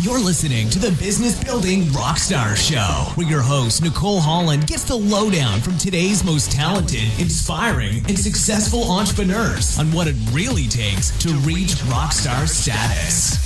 You're listening to the Business Building Rockstars Show, where your host, Nicole Holland, gets the lowdown from today's most talented, inspiring, and successful entrepreneurs on what it really takes to reach rockstar status.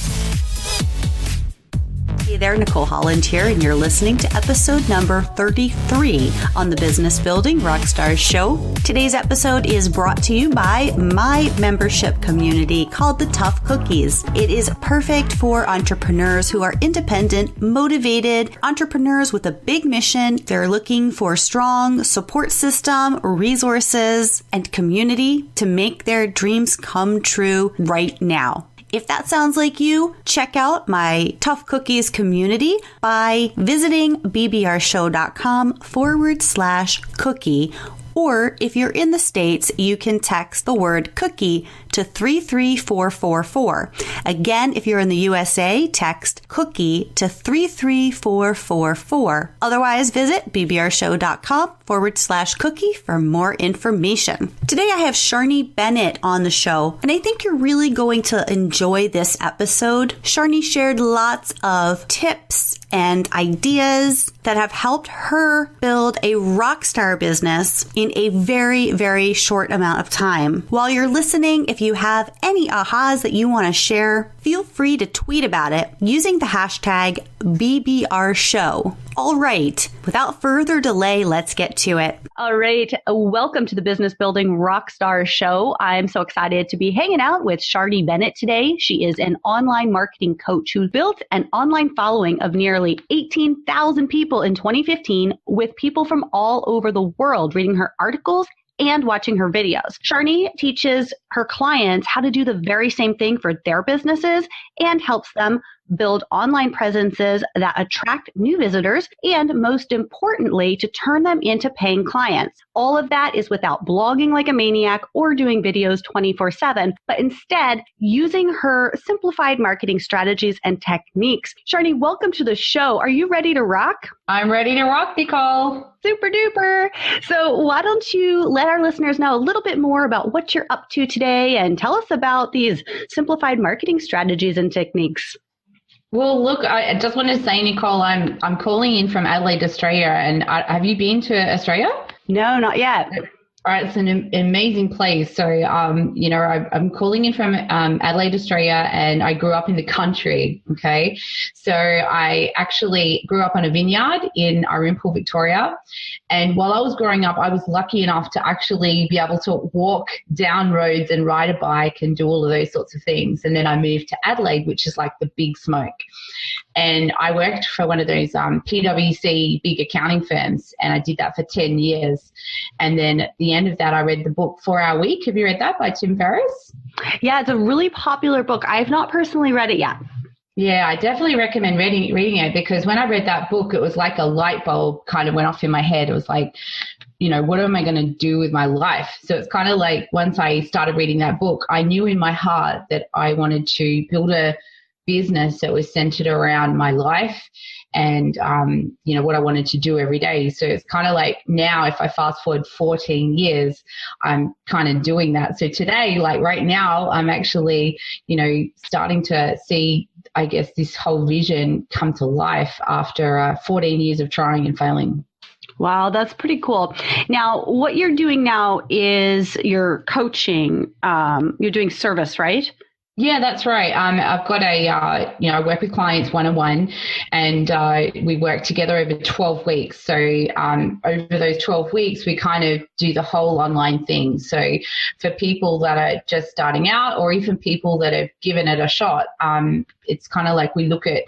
Hey there, Nicole Holland here, and you're listening to episode number 33 on the Business Building Rockstars Show. Today's episode is brought to you by my membership community called the Tough Cookies. It is perfect for entrepreneurs who are independent, motivated, entrepreneurs with a big mission. They're looking for a strong support system, resources, and community to make their dreams come true right now. If that sounds like you, check out my Tough Cookies community by visiting bbrshow.com/cookie. Or if you're in the States, you can text the word cookie to 33444. Again, if you're in the USA, text cookie to 33444. Otherwise, visit bbrshow.com/cookie for more information. Today, I have Sharnee Bennett on the show, and I think you're really going to enjoy this episode. Sharnee shared lots of tips and ideas that have helped her build a rockstar business in a very, very short amount of time. While you're listening, if you have any ahas that you want to share, feel free to tweet about it using the hashtag BBRShow. All right, without further delay, let's get to it. All right, welcome to the Business Building Rockstars Show. I'm so excited to be hanging out with Sharnee Bennett today. She is an online marketing coach who built an online following of nearly 18,000 people in 2015 with people from all over the world reading her articles and watching her videos. Sharnee teaches her clients how to do the very same thing for their businesses and helps them build online presences that attract new visitors and, most importantly, to turn them into paying clients. All of that is without blogging like a maniac or doing videos 24/7, but instead using her simplified marketing strategies and techniques. Sharnee, welcome to the show. Are you ready to rock? I'm ready to rock, Nicole. Super duper. So why don't you let our listeners know a little bit more about what you're up to today and tell us about these simplified marketing strategies and techniques. Well, look, I just want to say, Nicole, I'm calling in from Adelaide, Australia. And have you been to Australia? No, not yet. All right, it's an amazing place. So, I'm calling in from Adelaide, Australia, and I grew up in the country, okay? So I actually grew up on a vineyard in Arumpul, Victoria. And while I was growing up, I was lucky enough to actually be able to walk down roads and ride a bike and do all of those sorts of things. And then I moved to Adelaide, which is like the big smoke. And I worked for one of those PwC big accounting firms, and I did that for 10 years. And then at the end of that, I read the book 4 Hour Week. Have you read that by Tim Ferriss? Yeah, it's a really popular book. I have not personally read it yet. Yeah, I definitely recommend reading it, because when I read that book, it was like a light bulb kind of went off in my head. It was like, what am I going to do with my life? So it's kind of like once I started reading that book, I knew in my heart that I wanted to build a business that was centered around my life and, what I wanted to do every day. So it's kind of like now, if I fast forward 14 years, I'm kind of doing that. So today, like right now, I'm actually, starting to see, I guess, this whole vision come to life after 14 years of trying and failing. Wow, that's pretty cool. Now, what you're doing now is you're coaching, you're doing service, right? Yeah, that's right. I've got I work with clients one-on-one, and we work together over 12 weeks. So over those 12 weeks, we kind of do the whole online thing. So for people that are just starting out, or even people that have given it a shot, it's kind of like we look at,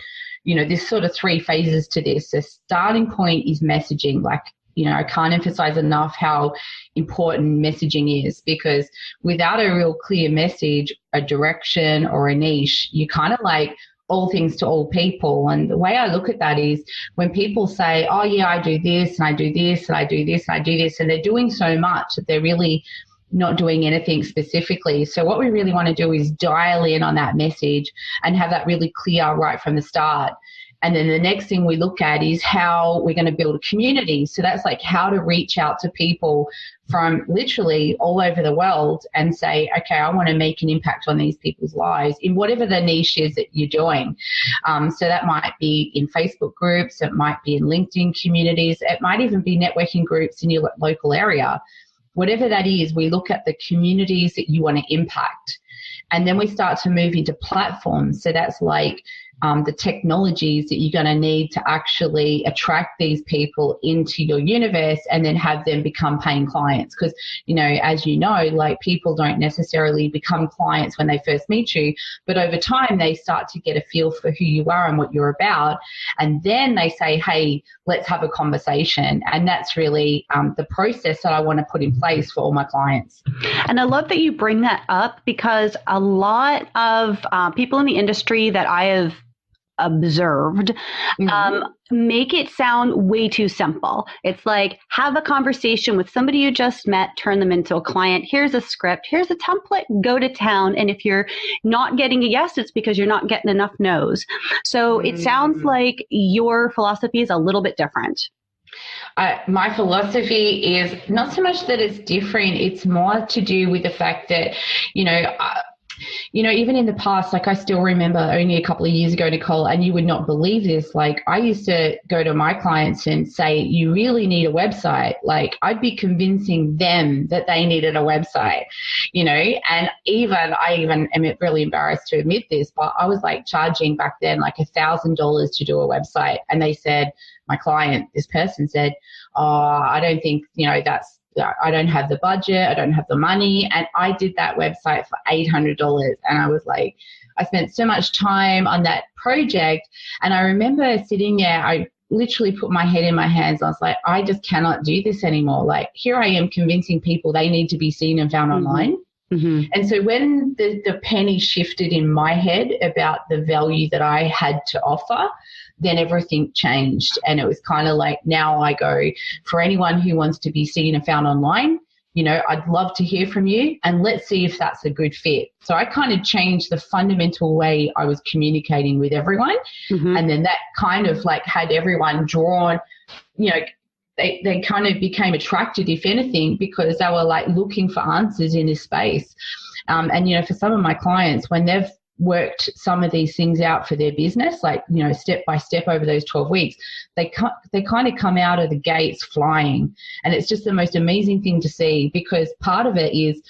there's sort of 3 phases to this. The starting point is messaging. Like, I can't emphasize enough how important messaging is, because without a real clear message, a direction or a niche, you kind of like all things to all people. And the way I look at that is when people say, oh yeah, I do this and I do this and I do this and I do this, and they're doing so much that they're really not doing anything specifically. So what we really want to do is dial in on that message and have that really clear right from the start. And then the next thing we look at is how we're going to build a community. So that's like how to reach out to people from literally all over the world and say, okay, I want to make an impact on these people's lives in whatever the niche is that you're doing. So that might be in Facebook groups, it might be in LinkedIn communities, it might even be networking groups in your local area. Whatever that is, we look at the communities that you want to impact. And then we start to move into platforms. So that's like the technologies that you're going to need to actually attract these people into your universe and then have them become paying clients. Because, as you know, like people don't necessarily become clients when they first meet you, but over time they start to get a feel for who you are and what you're about. And then they say, hey, let's have a conversation. And that's really the process that I want to put in place for all my clients. And I love that you bring that up, because a lot of people in the industry that I have observed make it sound way too simple. It's like, have a conversation with somebody you just met, turn them into a client. Here's a script, here's a template, go to town. And if you're not getting a yes, it's because you're not getting enough no's. So it sounds like your philosophy is a little bit different. My philosophy is not so much that it's different, it's more to do with the fact that, even in the past, like I still remember only a couple of years ago, Nicole, and you would not believe this, like I used to go to my clients and say, you really need a website. Like I'd be convincing them that they needed a website, and I even am really embarrassed to admit this, but I was like charging back then like $1,000 to do a website. And they said, my client, this person said, I don't think, I don't have the budget, I don't have the money. And I did that website for $800. And I was like, I spent so much time on that project. And I remember sitting there, I literally put my head in my hands. I was like, I just cannot do this anymore. Like here I am convincing people they need to be seen and found online. Mm-hmm. And so when the penny shifted in my head about the value that I had to offer, then everything changed. And it was kind of like, now I go, for anyone who wants to be seen and found online, I'd love to hear from you and let's see if that's a good fit. So I kind of changed the fundamental way I was communicating with everyone. Mm-hmm. And then that kind of like had everyone drawn, they kind of became attracted, if anything, because they were like looking for answers in this space. And, for some of my clients, when they've worked some of these things out for their business, like, step by step over those 12 weeks, they kind of come out of the gates flying. And it's just the most amazing thing to see, because part of it is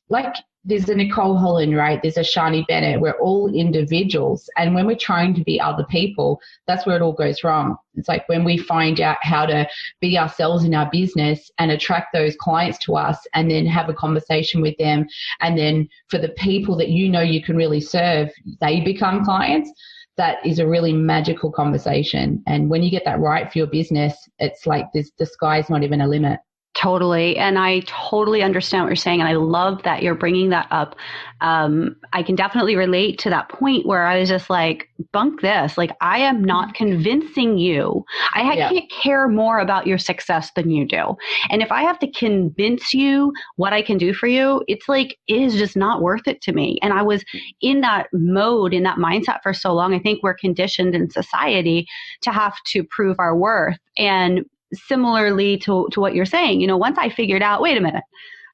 like, there's a Nicole Holland, right? There's a Sharnee Bennett. We're all individuals. And when we're trying to be other people, that's where it all goes wrong. It's like when we find out how to be ourselves in our business and attract those clients to us and then have a conversation with them. And then for the people that you can really serve, they become clients. That is a really magical conversation. And when you get that right for your business, it's like the sky's not even a limit. Totally. And I totally understand what you're saying. And I love that you're bringing that up. I can definitely relate to that point where I was just like, bunk this. Like, I am not convincing you. I can't care more about your success than you do. And if I have to convince you what I can do for you, it's like, it is just not worth it to me. And I was in that mode, in that mindset for so long. I think we're conditioned in society to have to prove our worth. And similarly to what you're saying, once I figured out, wait a minute,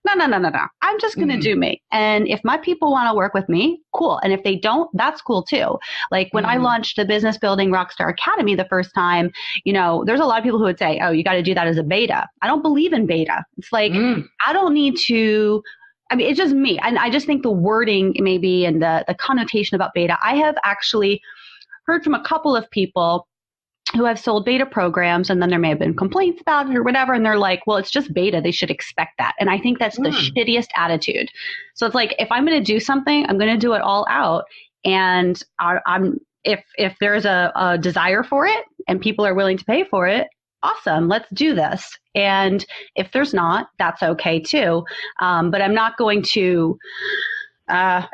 no, I'm just going to do me. And if my people want to work with me, cool. And if they don't, that's cool too. Like when I launched the Business Building Rockstar Academy the first time, there's a lot of people who would say, oh, you got to do that as a beta. I don't believe in beta. It's like, I don't need to, it's just me. And I just think the wording maybe and the connotation about beta, I have actually heard from a couple of people who have sold beta programs, and then there may have been complaints about it or whatever. And they're like, well, it's just beta. They should expect that. And I think that's the shittiest attitude. So it's like, if I'm going to do something, I'm going to do it all out. And if there's a desire for it and people are willing to pay for it, awesome, let's do this. And if there's not, that's okay too. But I'm not going to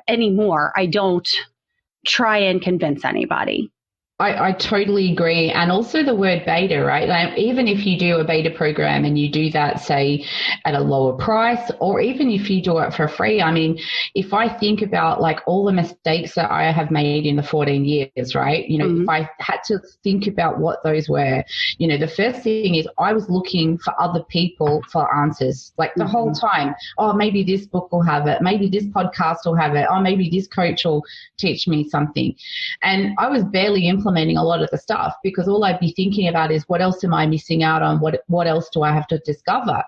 anymore. I don't try and convince anybody. I totally agree. And also the word beta, right? Like, even if you do a beta program and you do that, say, at a lower price, or even if you do it for free, I mean, if I think about like all the mistakes that I have made in the 14 years, right? You know, if I had to think about what those were, you know, the first thing is I was looking for other people for answers, like the whole time. Oh, maybe this book will have it. Maybe this podcast will have it. Oh, maybe this coach will teach me something. And I was barely implementing a lot of the stuff because all I'd be thinking about is what else am I missing out on? What else do I have to discover?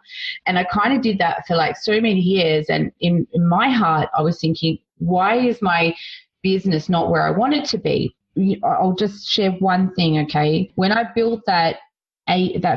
And I kind of did that for like so many years. And in my heart, I was thinking, why is my business not where I want it to be? I'll just share one thing, okay? When I built that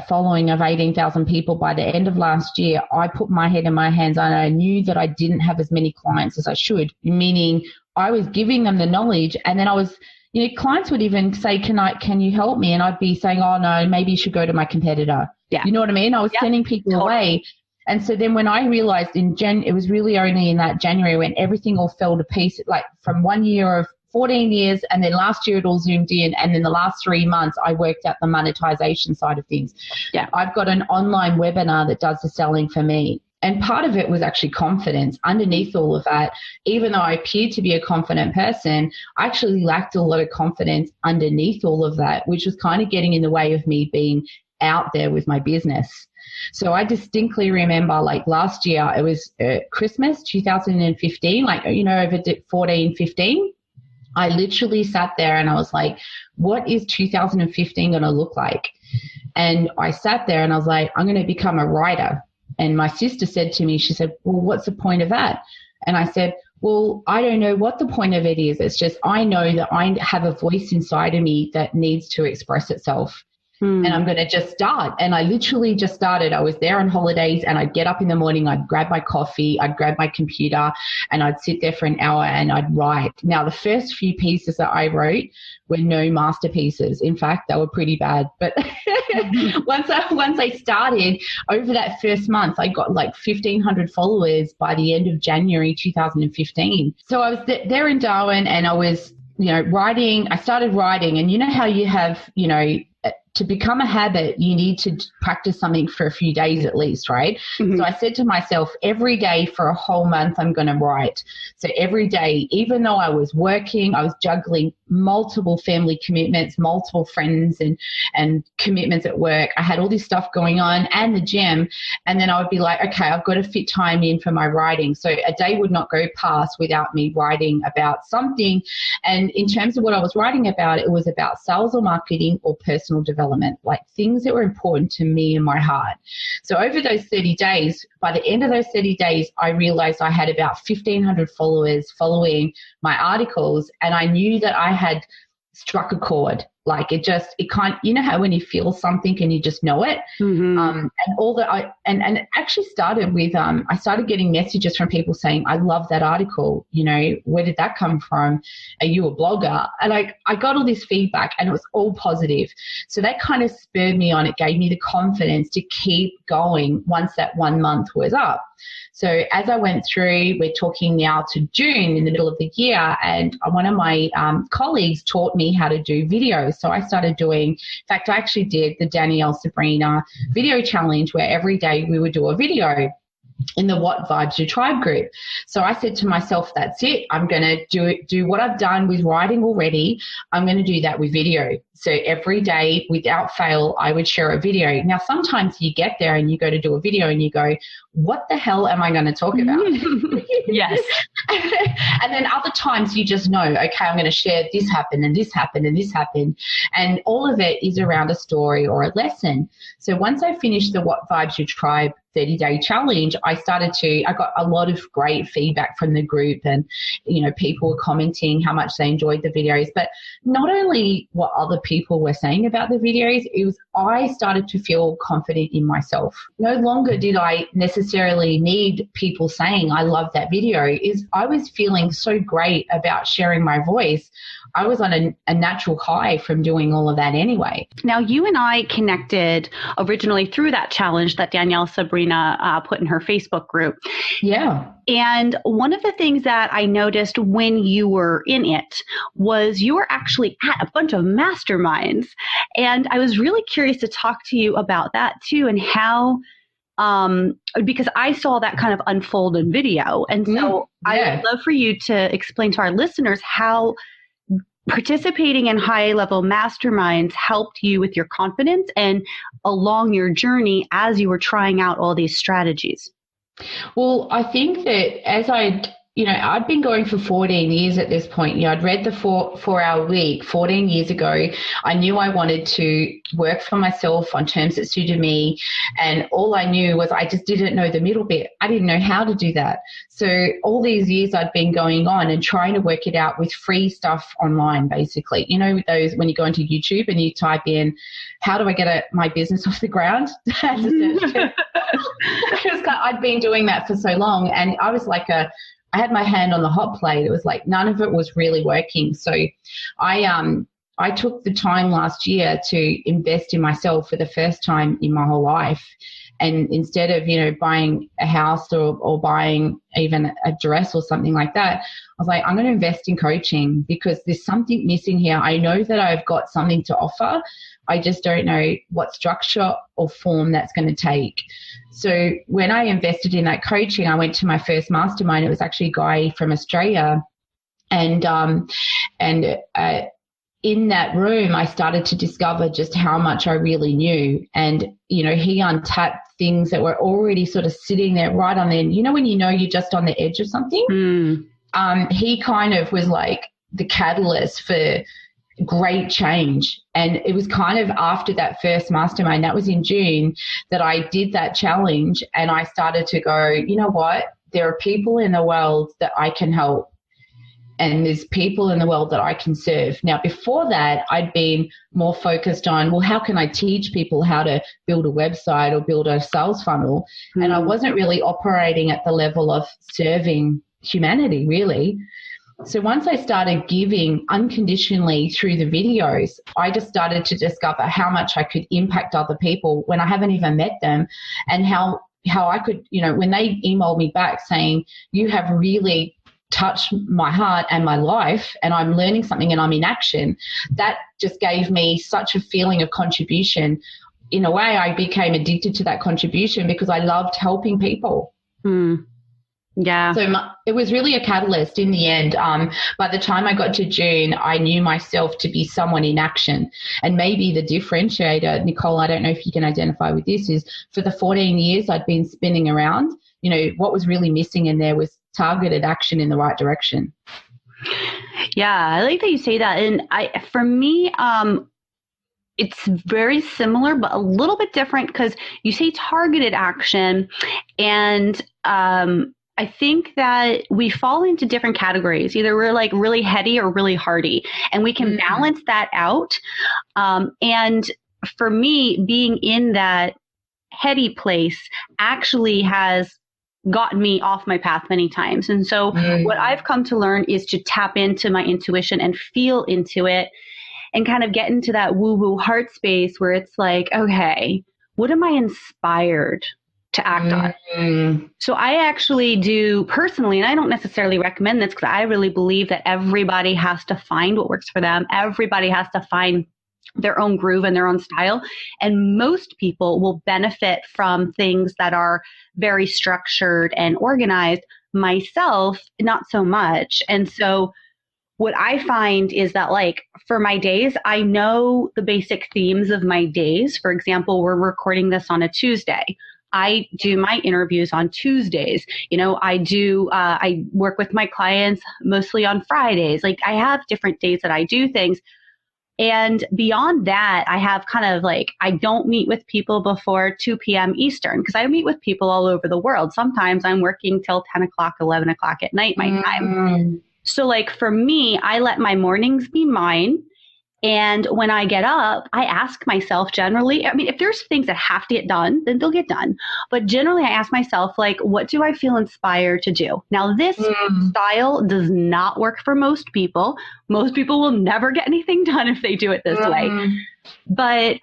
following of 18,000 people by the end of last year, I put my head in my hands and I knew that I didn't have as many clients as I should, meaning I was giving them the knowledge and then I was, you know, clients would even say, can you help me? And I'd be saying, oh no, maybe you should go to my competitor. Yeah. You know what I mean? I was sending people away. And so then when I realized it was really only in that January when everything all fell to pieces, like from 1 year of 14 years, and then last year it all zoomed in, and then the last 3 months I worked out the monetization side of things. Yeah. I've got an online webinar that does the selling for me. And part of it was actually confidence. Underneath all of that, even though I appeared to be a confident person, I actually lacked a lot of confidence underneath all of that, which was kind of getting in the way of me being out there with my business. So I distinctly remember, like last year, it was Christmas 2015, like, you know, over 14, 15. I literally sat there and I was like, what is 2015 going to look like? And I sat there and I was like, I'm going to become a writer. And my sister said to me, she said, well, what's the point of that? And I said, well, I don't know what the point of it is. It's just I know that I have a voice inside of me that needs to express itself. And I'm going to just start. And I literally just started. I was there on holidays and I'd get up in the morning, I'd grab my coffee, I'd grab my computer and I'd sit there for an hour and I'd write. Now, the first few pieces that I wrote were no masterpieces. In fact, they were pretty bad. But once I started, over that first month, I got like 1,500 followers by the end of January 2015. So I was there in Darwin and I was, you know, writing. I started writing, and you know how you have, you know, to become a habit, you need to practice something for a few days at least, right? So I said to myself, every day for a whole month, I'm going to write. So every day, even though I was working, I was juggling multiple family commitments, multiple friends and commitments at work. I had all this stuff going on and the gym. And then I would be like, okay, I've got to fit time in for my writing. So a day would not go past without me writing about something. And in terms of what I was writing about, it was about sales or marketing or personal development, like things that were important to me in my heart. So over those 30 days, by the end of those 30 days, I realized I had about 1,500 followers following my articles, and I knew that I had struck a chord. Like it can't, you know how when you feel something and you just know it. And all that and it actually started with, I started getting messages from people saying, I love that article. You know, where did that come from? Are you a blogger? And I got all this feedback and it was all positive. So that kind of spurred me on. It gave me the confidence to keep going once that 1 month was up. So as I went through, we're talking now to June in the middle of the year, and one of my colleagues taught me how to do videos. So I started doing, in fact, I actually did the Danielle Sabrina video challenge where every day we would do a video in the What Vibes Your Tribe group. So I said to myself, that's it. I'm going to do what I've done with writing already. I'm going to do that with video. So every day, without fail, I would share a video. Now, sometimes you get there and you go to do a video and you go, what the hell am I going to talk about? Yes. And then other times you just know, okay, I'm going to share this happened and this happened and this happened. And all of it is around a story or a lesson. So once I finished the What Vibes Your Tribe 30-day challenge, I got a lot of great feedback from the group, and, you know, people were commenting how much they enjoyed the videos, but not only what other people were saying about the videos, I started to feel confident in myself. No longer did I necessarily need people saying, I love that video. I was feeling so great about sharing my voice. I was on a natural high from doing all of that anyway. Now, you and I connected originally through that challenge that Danielle Sabrina put in her Facebook group. Yeah. And one of the things that I noticed when you were in it was you were actually at a bunch of masterminds. And I was really curious to talk to you about that too, and how, because I saw that kind of unfold in video. And so I would love for you to explain to our listeners how participating in high-level masterminds helped you with your confidence and along your journey as you were trying out all these strategies. Well, I think that as I'd been going for 14 years at this point. I'd read the 4-hour week 14 years ago. I knew I wanted to work for myself on terms that suited me. And all I knew was I just didn't know the middle bit. I didn't know how to do that. So all these years I'd been going on and trying to work it out with free stuff online, basically. Those when you go into YouTube and you type in, how do I get my business off the ground? That's a search term. I'd been doing that for so long. And I was like I had my hand on the hot plate. It was like none of it was really working. So I took the time last year to invest in myself for the first time in my whole life. And instead of, buying a house or buying even a dress or something like that, I was like, I'm going to invest in coaching because there's something missing here. I know that I've got something to offer. I just don't know what structure or form that's going to take. So when I invested in that coaching, I went to my first mastermind. It was actually a guy from Australia. And in that room, I started to discover just how much I really knew. And, he untapped things that were already sort of sitting there right on the end. When you're just on the edge of something? He kind of was like the catalyst for great change. And it was kind of after that first mastermind, that was in June, that I did that challenge. And I started to go, you know what? There are people in the world that I can help. And there's people in the world that I can serve. Now, before that, I'd been more focused on, well, how can I teach people how to build a website or build a sales funnel? And I wasn't really operating at the level of serving humanity, really. So once I started giving unconditionally through the videos, I just started to discover how much I could impact other people when I haven't even met them, and how I could, when they emailed me back saying, you have really touched my heart and my life, and I'm learning something and I'm in action, that just gave me such a feeling of contribution. In a way, I became addicted to that contribution because I loved helping people. Yeah. So it was really a catalyst in the end. By the time I got to June, I knew myself to be someone in action. And maybe the differentiator, Nicole, I don't know if you can identify with this, is for the 14 years I'd been spinning around, what was really missing in there was targeted action in the right direction. Yeah, I like that you say that. And for me, it's very similar, but a little bit different because you say targeted action. And I think that we fall into different categories. Either we're like really heady or really hardy, and we can balance that out. And for me, being in that heady place actually has gotten me off my path many times. And so what I've come to learn is to tap into my intuition and feel into it and kind of get into that woo-woo heart space where it's like, okay, what am I inspired to act on? So I actually do personally, and I don't necessarily recommend this because I really believe that everybody has to find what works for them. Everybody has to find their own groove and their own style. And most people will benefit from things that are very structured and organized. Myself, not so much. And so what I find is that, like, for my days, I know the basic themes of my days. For example, we're recording this on a Tuesday. I do my interviews on Tuesdays. I work with my clients mostly on Fridays. Like, I have different days that I do things. And beyond that, I have kind of like, I don't meet with people before 2 p.m. Eastern because I meet with people all over the world. Sometimes I'm working till 10 o'clock, 11 o'clock at night, my time. So like for me, I let my mornings be mine. And when I get up, I ask myself generally, I mean, if there's things that have to get done, then they'll get done. But generally, I ask myself, like, what do I feel inspired to do? Now, this style does not work for most people. Most people will never get anything done if they do it this way. But,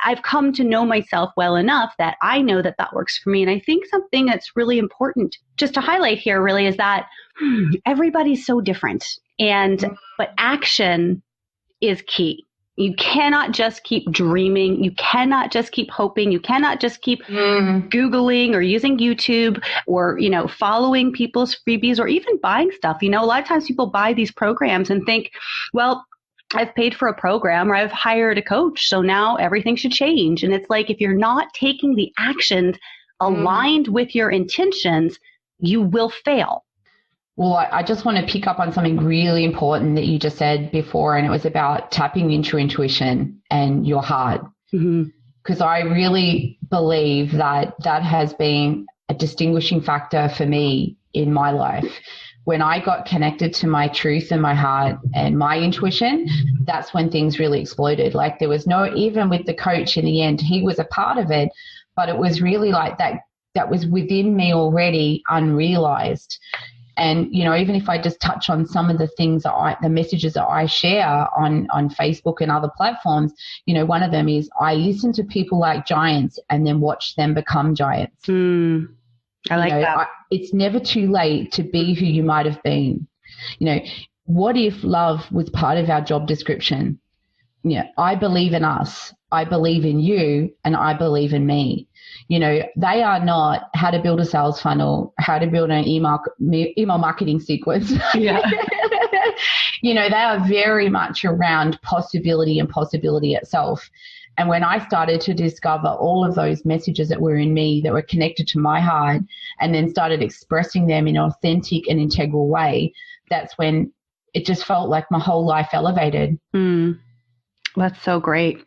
I've come to know myself well enough that I know that that works for me. And I think something that's really important just to highlight here really is that everybody's so different. But action is key. You cannot just keep dreaming. You cannot just keep hoping. You cannot just keep Googling or using YouTube or, following people's freebies or even buying stuff. A lot of times people buy these programs and think, well, I've paid for a program or I've hired a coach, so now everything should change. And it's like, if you're not taking the actions aligned with your intentions, you will fail. Well, I just want to pick up on something really important that you just said before, and it was about tapping into your intuition and your heart. Because I really believe that has been a distinguishing factor for me in my life. When I got connected to my truth and my heart and my intuition, that's when things really exploded. Like there was even with the coach in the end, he was a part of it, but it was really like that was within me already unrealized. And, even if I just touch on some of the things the messages that I share on Facebook and other platforms, one of them is I listen to people like giants and then watch them become giants. I like that. It's never too late to be who you might have been. What if love was part of our job description? I believe in us, I believe in you, and I believe in me. They are not how to build a sales funnel, how to build an email marketing sequence. Yeah. They are very much around possibility and possibility itself. And when I started to discover all of those messages that were in me, that were connected to my heart, and then started expressing them in an authentic and integral way, that's when it just felt like my whole life elevated. That's so great.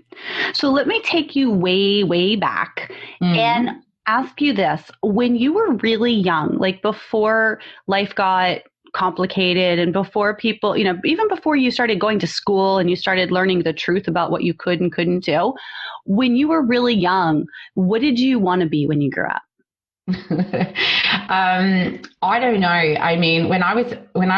So let me take you way, way back and ask you this. When you were really young, like before life got complicated and before people, even before you started going to school and you started learning the truth about what you could and couldn't do, when you were really young, what did you want to be when you grew up? I don't know. I mean, when I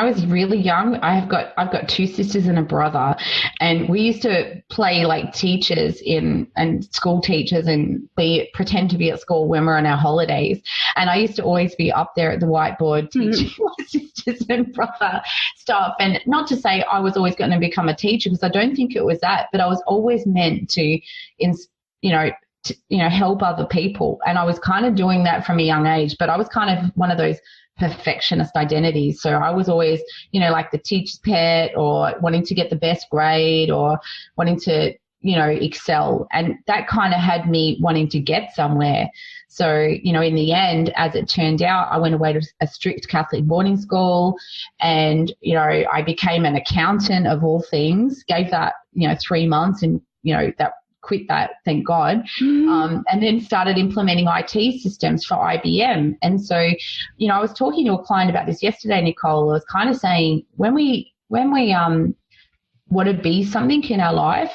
was really young, I've got two sisters and a brother, and we used to play like teachers and school teachers and pretend to be at school when we're on our holidays. And I used to always be up there at the whiteboard teaching my sisters and brother stuff. And not to say I was always going to become a teacher, because I don't think it was that, but I was always meant to, help other people. And I was kind of doing that from a young age, but I was kind of one of those perfectionist identities. So I was always, like the teacher's pet, or wanting to get the best grade, or wanting to, excel. And that kind of had me wanting to get somewhere. So, in the end, as it turned out, I went away to a strict Catholic boarding school, and, I became an accountant of all things, gave that, 3 months, and, that quit that, thank God, and then started implementing IT systems for IBM. And so, I was talking to a client about this yesterday, Nicole. I was kind of saying, when we want to be something in our life,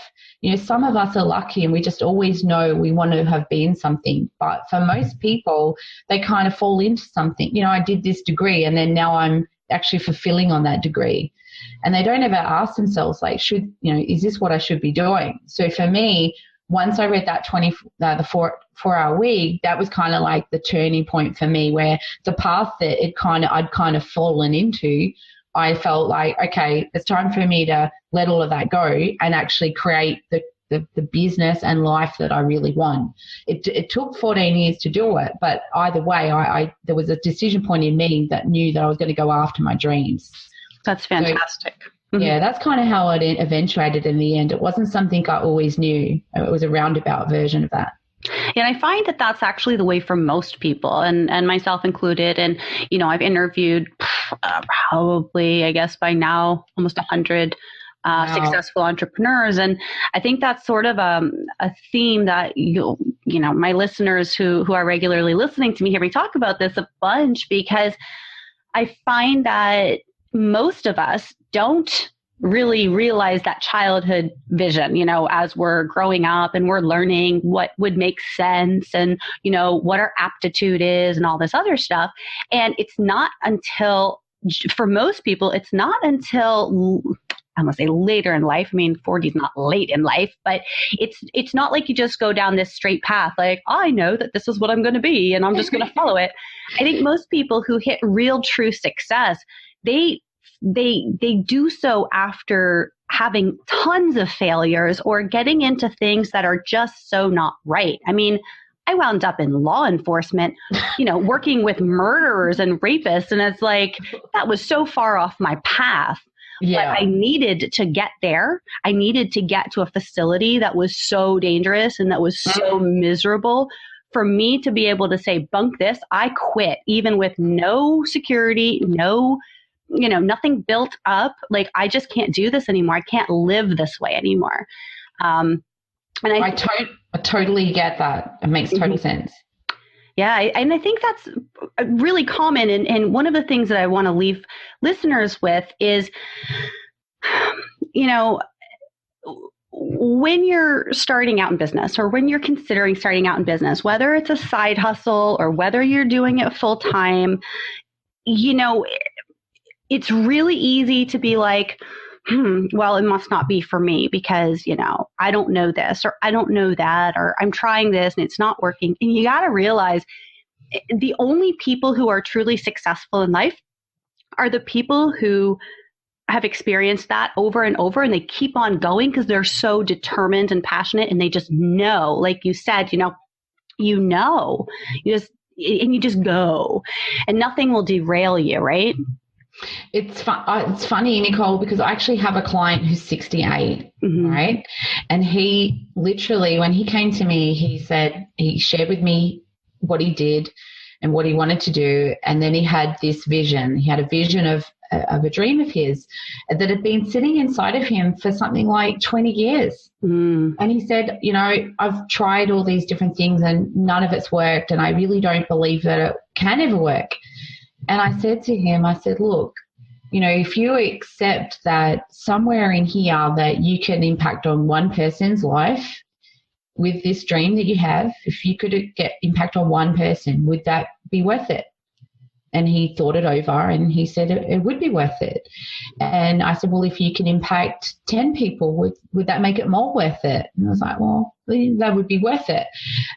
some of us are lucky and we just always know we want to have been something. But for most people, they kind of fall into something. I did this degree and then now I'm actually fulfilling on that degree. And they don't ever ask themselves, like, is this what I should be doing? So for me, once I read that the 4-hour week, that was kind of like the turning point for me, where the path that I'd kind of fallen into, I felt like, okay, it's time for me to let all of that go and actually create the business and life that I really want. It took 14 years to do it, but either way, there was a decision point in me that knew that I was going to go after my dreams. That's fantastic. So, yeah, that's kind of how it eventuated in the end. It wasn't something I always knew. It was a roundabout version of that. And I find that that's actually the way for most people, and myself included. And, I've interviewed probably, I guess by now, almost 100 successful entrepreneurs. And I think that's sort of a theme that my listeners who are regularly listening to me hear me talk about this a bunch, because I find that most of us don't really realize that childhood vision, as we're growing up and we're learning what would make sense and, what our aptitude is and all this other stuff. And it's not until, for most people, it's not until, I'm going to say later in life. I mean, 40 is not late in life, but it's not like you just go down this straight path. Like, I know that this is what I'm going to be and I'm just going to follow it. I think most people who hit real true success, they do so after having tons of failures or getting into things that are just so not right. I mean, I wound up in law enforcement, working with murderers and rapists. And it's like, that was so far off my path. Yeah. But I needed to get there. I needed to get to a facility that was so dangerous and that was so miserable for me to be able to say, bunk this, I quit, even with no security, nothing built up. Like, I just can't do this anymore. I can't live this way anymore. And I totally get that. It makes total sense. Yeah. And I think that's really common. And one of the things that I want to leave listeners with is, when you're starting out in business or when you're considering starting out in business, whether it's a side hustle or whether you're doing it full time, it's really easy to be like, well, it must not be for me because, I don't know this or I don't know that, or I'm trying this and it's not working. And you got to realize the only people who are truly successful in life are the people who have experienced that over and over, and they keep on going because they're so determined and passionate, and they just know, like you said, you just go, and nothing will derail you, right? It's funny, Nicole, because I actually have a client who's 68, right? And he literally, when he came to me, he shared with me what he did and what he wanted to do. And then he had this vision. He had a vision of a dream of his that had been sitting inside of him for something like 20 years. And he said, I've tried all these different things and none of it's worked. And I really don't believe that it can ever work. And I said to him, look, if you accept that somewhere in here that you can impact on one person's life with this dream that you have, if you could get impact on one person, would that be worth it? And he thought it over and he said it would be worth it. And I said, well, if you can impact 10 people, would that make it more worth it? And I was like, well, that would be worth it.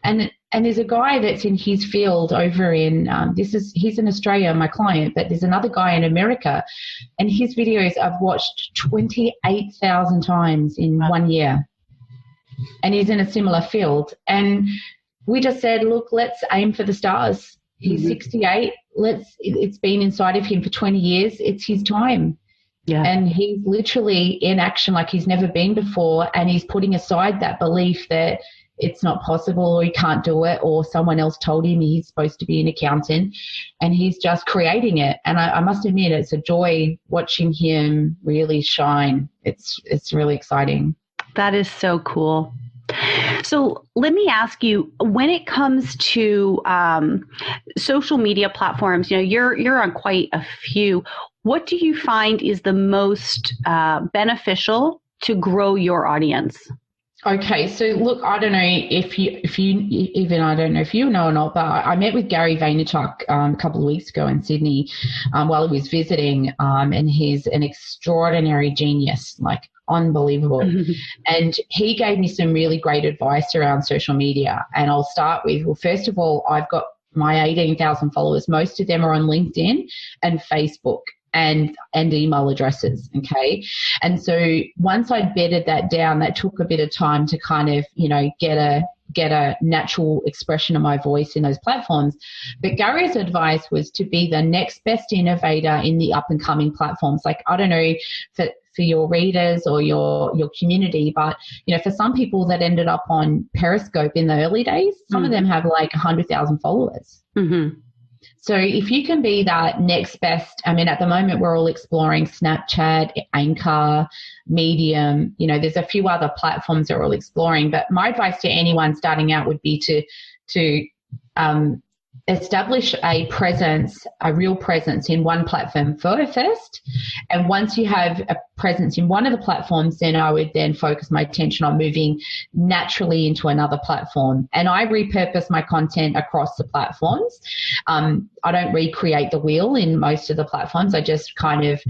And there's a guy that's in his field over in, he's in Australia, my client, but there's another guy in America, and his videos I've watched 28,000 times in 1 year. And he's in a similar field. And we just said, look, let's aim for the stars. He's 68. It's been inside of him for 20 years. It's his time. Yeah. And he's literally in action like he's never been before. And he's putting aside that belief that it's not possible or he can't do it or someone else told him he's supposed to be an accountant, and he's just creating it. And I must admit, it's a joy watching him really shine. It's really exciting. That is so cool. So let me ask you, when it comes to social media platforms, you're on quite a few. What do you find is the most beneficial to grow your audience? Okay, so look, I don't know if you know or not, but I met with Gary Vaynerchuk a couple of weeks ago in Sydney while he was visiting, and he's an extraordinary genius, like unbelievable. And he gave me some really great advice around social media. And I'll start with, well, first of all, I've got my 18,000 followers. Most of them are on LinkedIn and Facebook and email addresses. Okay. And so once I bedded that down, that took a bit of time to kind of, get a natural expression of my voice in those platforms. But Gary's advice was to be the next best innovator in the up and coming platforms. Like, I don't know for your readers or your community, but for some people that ended up on Periscope in the early days, some of them have like 100,000 followers. So if you can be that next best, I mean, at the moment we're all exploring Snapchat, Anchor, Medium, there's a few other platforms that we're all exploring, but my advice to anyone starting out would be to establish a real presence in one platform first. And once you have a presence in one of the platforms, then I would then focus my attention on moving naturally into another platform. And I repurpose my content across the platforms. I don't recreate the wheel in most of the platforms. I just kind of,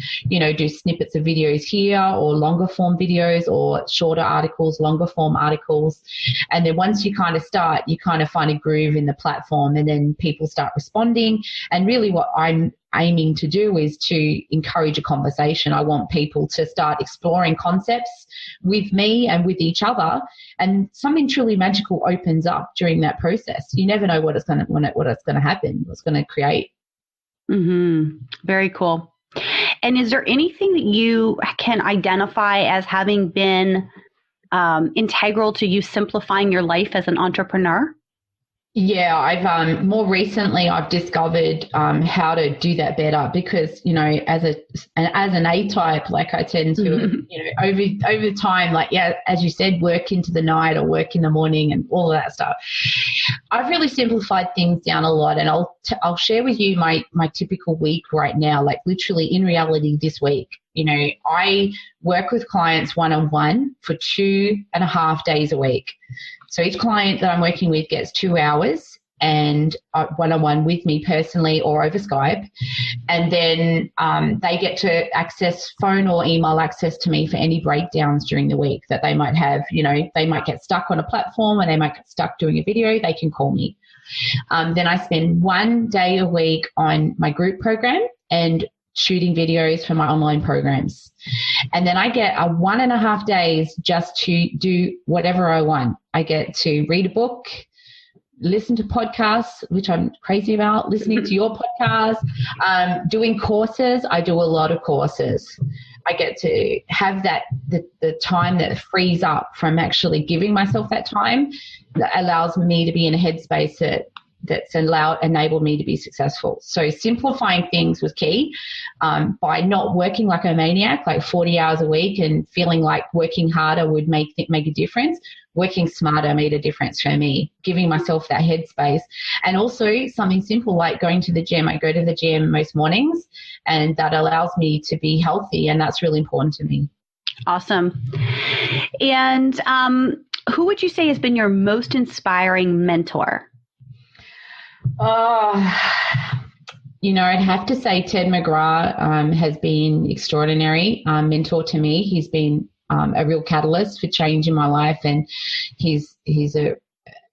do snippets of videos here, or longer form videos, or shorter articles, longer form articles. And then once you kind of start, you kind of find a groove in the platform, and then people start responding. And really what I'm aiming to do is to encourage a conversation. I want people to start exploring concepts with me and with each other, and something truly magical opens up during that process. You never know what it's going to happen, what's going to create. Mm-hmm. Very cool. And is there anything that you can identify as having been integral to you simplifying your life as an entrepreneur? Yeah, I've more recently I've discovered how to do that better, because as an A type, like I tend to over time, like as you said, work into the night or work in the morning and all of that stuff. I've really simplified things down a lot, and I'll share with you my typical week right now. Like literally in reality, this week, I work with clients one-on-one for 2.5 days a week. So each client that I'm working with gets 2 hours and one-on-one with me personally or over Skype. And then they get to access phone or email access to me for any breakdowns during the week that they might have. They might get stuck on a platform, or they might get stuck doing a video. They can call me. Then I spend 1 day a week on my group program and shooting videos for my online programs. And then I get 1.5 days just to do whatever I want. I get to read a book, listen to podcasts, which I'm crazy about, listening to your podcast, doing courses. I do a lot of courses. I get to have that, the time that frees up from actually giving myself that time, that allows me to be in a headspace that's enabled me to be successful. So simplifying things was key, by not working like a maniac, like 40 hours a week, and feeling like working harder would make a difference. Working smarter made a difference for me, giving myself that headspace. And also something simple like going to the gym. I go to the gym most mornings, and that allows me to be healthy, and that's really important to me. Awesome. And who would you say has been your most inspiring mentor? I'd have to say Ted McGrath has been extraordinary mentor to me. He's been a real catalyst for change in my life, and he's an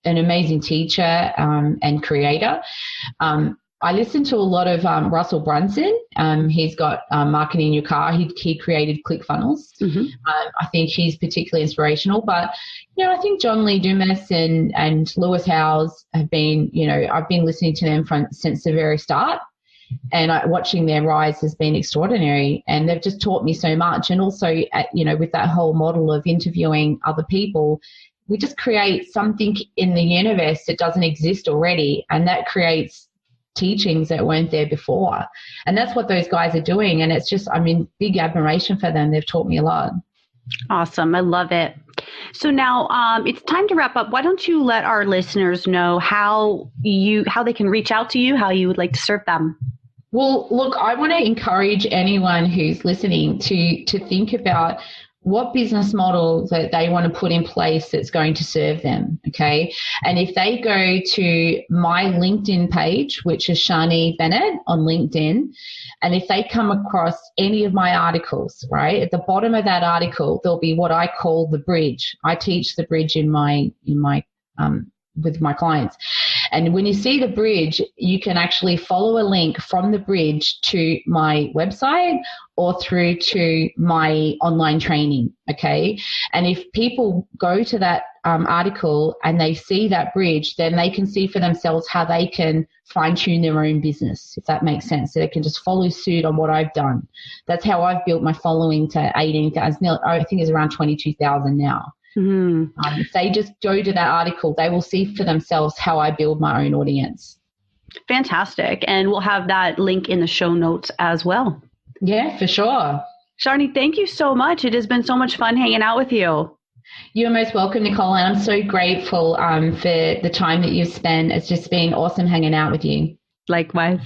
amazing teacher and creator. I listen to a lot of Russell Brunson. He's got Marketing Your Car. He created ClickFunnels. Mm-hmm. I think he's particularly inspirational. But, I think John Lee Dumas and Lewis Howes have been, I've been listening to them since the very start. And watching their rise has been extraordinary. And they've just taught me so much. And also, with that whole model of interviewing other people, we just create something in the universe that doesn't exist already. And that creates teachings that weren't there before. And that's what those guys are doing. And it's just, big admiration for them. They've taught me a lot. Awesome. I love it. So now it's time to wrap up. Why don't you let our listeners know how they can reach out to you, how you would like to serve them? Well, look, I want to encourage anyone who's listening to think about what business model that they want to put in place that's going to serve them, okay? And if they go to my LinkedIn page, which is Sharnee Bennett on LinkedIn, and if they come across any of my articles, right, at the bottom of that article, there'll be what I call the bridge. I teach the bridge in my with my clients. And when you see the bridge, you can actually follow a link from the bridge to my website or through to my online training, okay? And if people go to that article and they see that bridge, then they can see for themselves how they can fine-tune their own business, if that makes sense. So they can just follow suit on what I've done. That's how I've built my following to 18,000. I think it's around 22,000 now. Mm-hmm. If they just go to that article, they will see for themselves how I build my own audience. Fantastic. And we'll have that link in the show notes as well. Yeah, for sure. Sharnee, thank you so much. It has been so much fun hanging out with you. You're most welcome, Nicole, and I'm so grateful for the time that you've spent. It's just been awesome hanging out with you. Likewise.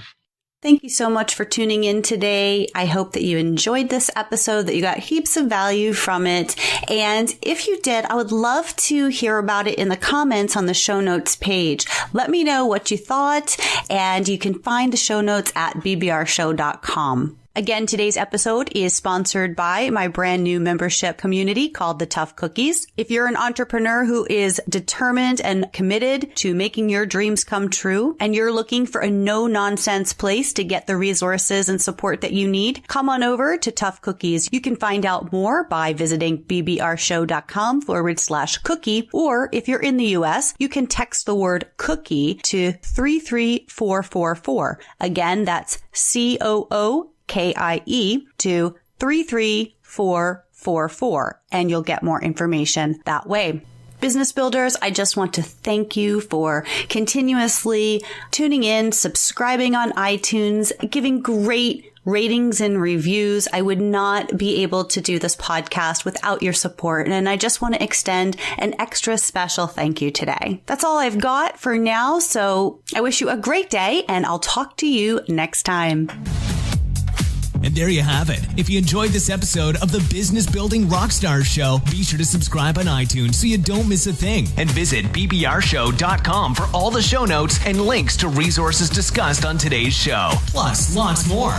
Thank you so much for tuning in today. I hope that you enjoyed this episode, that you got heaps of value from it. And if you did, I would love to hear about it in the comments on the show notes page. Let me know what you thought, and you can find the show notes at bbrshow.com. Again, today's episode is sponsored by my brand new membership community called The Tough Cookies. If you're an entrepreneur who is determined and committed to making your dreams come true, and you're looking for a no-nonsense place to get the resources and support that you need, come on over to Tough Cookies. You can find out more by visiting bbrshow.com/cookie, or if you're in the US, you can text the word cookie to 33444. Again, that's COOKIE to 33444, and you'll get more information that way. Business builders, I just want to thank you for continuously tuning in, subscribing on iTunes, giving great ratings and reviews. I would not be able to do this podcast without your support, and I just want to extend an extra special thank you today. That's all I've got for now, so I wish you a great day, and I'll talk to you next time. And there you have it. If you enjoyed this episode of the Business Building Rockstars Show, be sure to subscribe on iTunes so you don't miss a thing. And visit bbrshow.com for all the show notes and links to resources discussed on today's show. Plus, lots more.